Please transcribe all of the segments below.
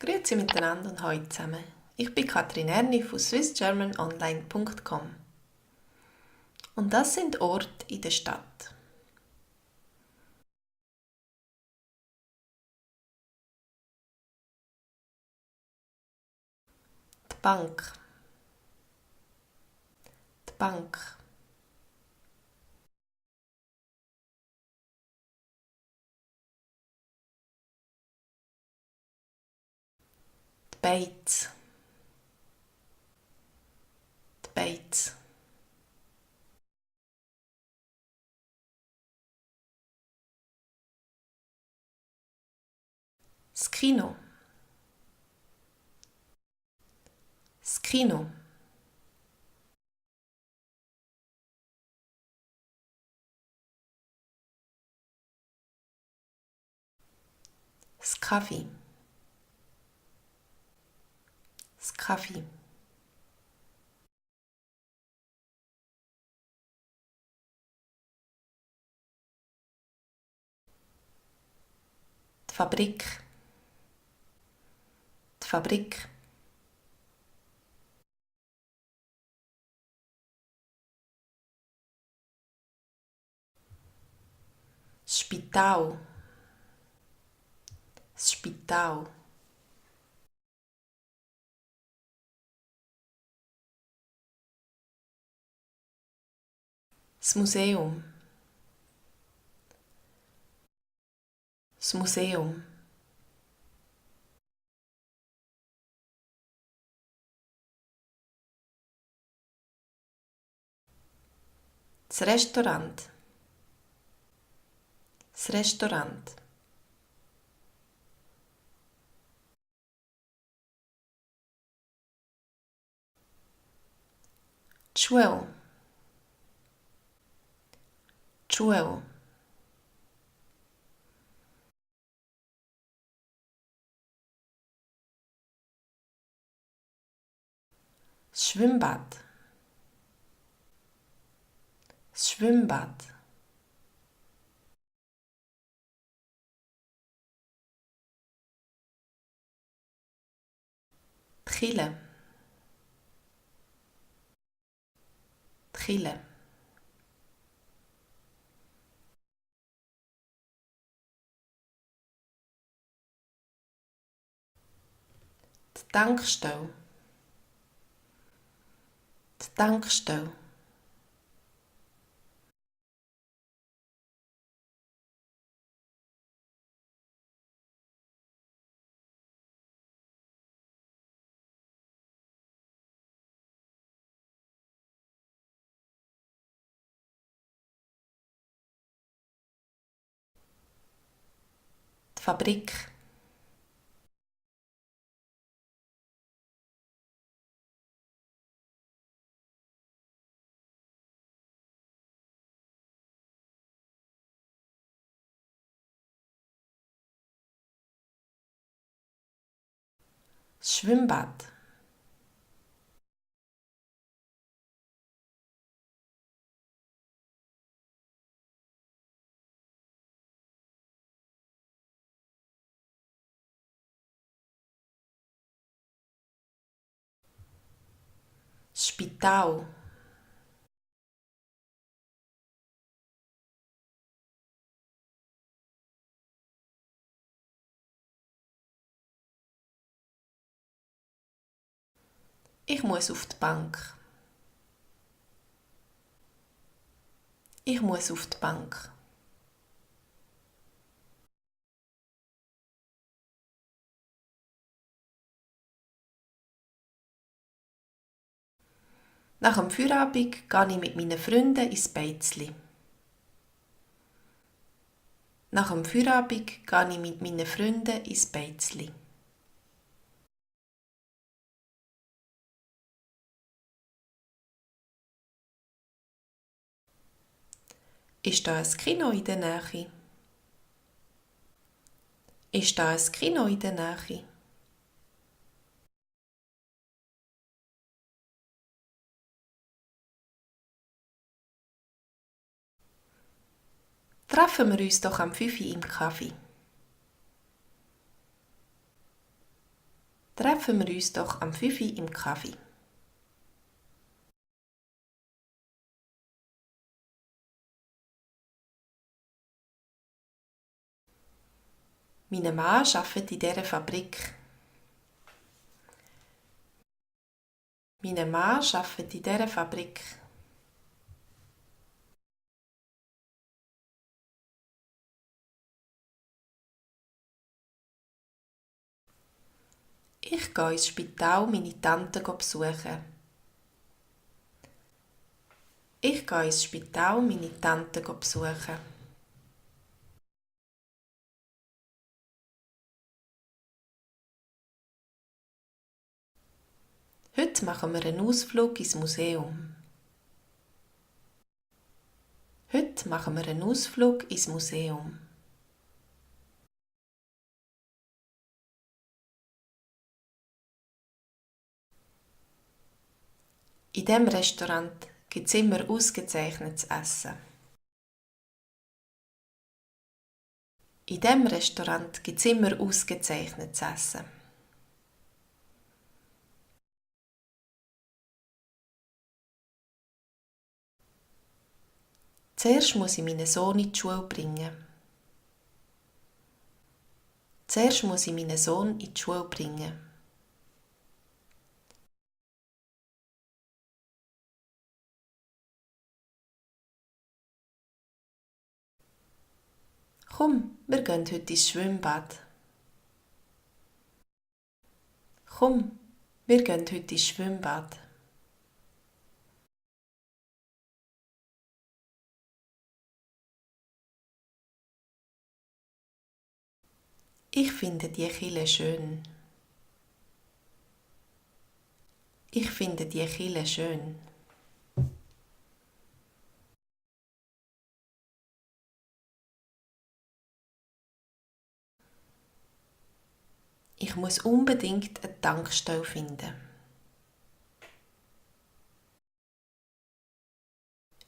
Grüezi miteinander und hallo zusammen. Ich bin Katrin Erni von swissgermanonline.com und das sind Orte in der Stadt. Die Bank, die Bank, die Beiz, die Beiz, das Kino, das Kino, das Kaffee, das Kaffee, die Fabrik, die Fabrik, das Spital, das Spital, das Museum, das Museum, das Restaurant, das Restaurant, die Schule, die Schule, das Schwimmbad, das Schwimmbad, die Kille, die Kille, die Tankstelle, die Tankstelle, die Fabrik, das Schwimmbad, das Spital, ich muss auf die Bank, ich muss auf die Bank. Nach dem Feierabend gehe ich mit meinen Freunden ins Beizli. Nach dem Feierabend gehe ich mit meinen Freunden ins Beizli. Ist da ein Kino in der Nähe? Ist da ein Kino in der Nähe? Treffen wir uns doch am 5 Uhr im Kaffee. Treffen wir uns doch am 5 Uhr im Kaffee. Mein Mann arbeitet in dieser Fabrik. Mein Mann arbeitet in dieser Fabrik. Ich gehe ins Spital meine Tante besuchen. Ich gehe ins Spital meine Tante besuchen. Heute machen wir einen Ausflug ins Museum. Heute machen wir einen Ausflug ins Museum. In diesem Restaurant gibt es immer ausgezeichnetes Essen. In diesem Restaurant gibt es immer ausgezeichnetes Essen. Zuerst muss ich meinen Sohn in die Schule bringen. Zuerst muss ich meinen Sohn in die Schule bringen. Komm, wir gehen heute ins Schwimmbad. Komm, wir gehen heute ins Schwimmbad. Ich finde die Kille schön. Ich finde die Kille schön. Ich muss unbedingt eine Tankstelle finden.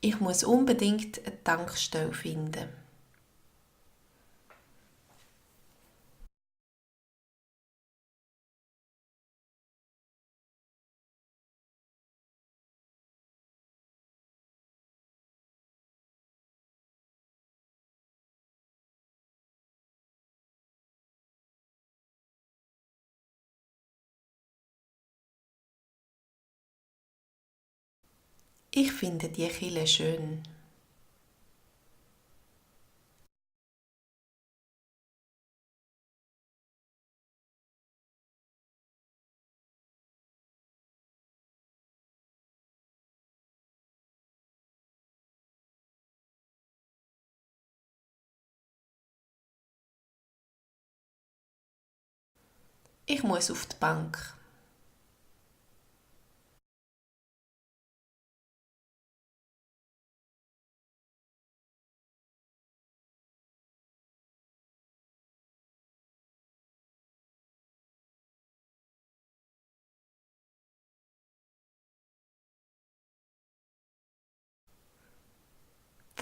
Ich muss unbedingt eine Tankstelle finden. Ich finde die Kille schön. Ich muss auf die Bank.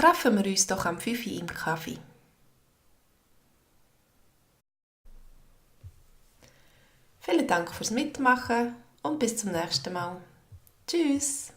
Treffen wir uns doch am 5 Uhr im Kaffee. Vielen Dank fürs Mitmachen und bis zum nächsten Mal. Tschüss!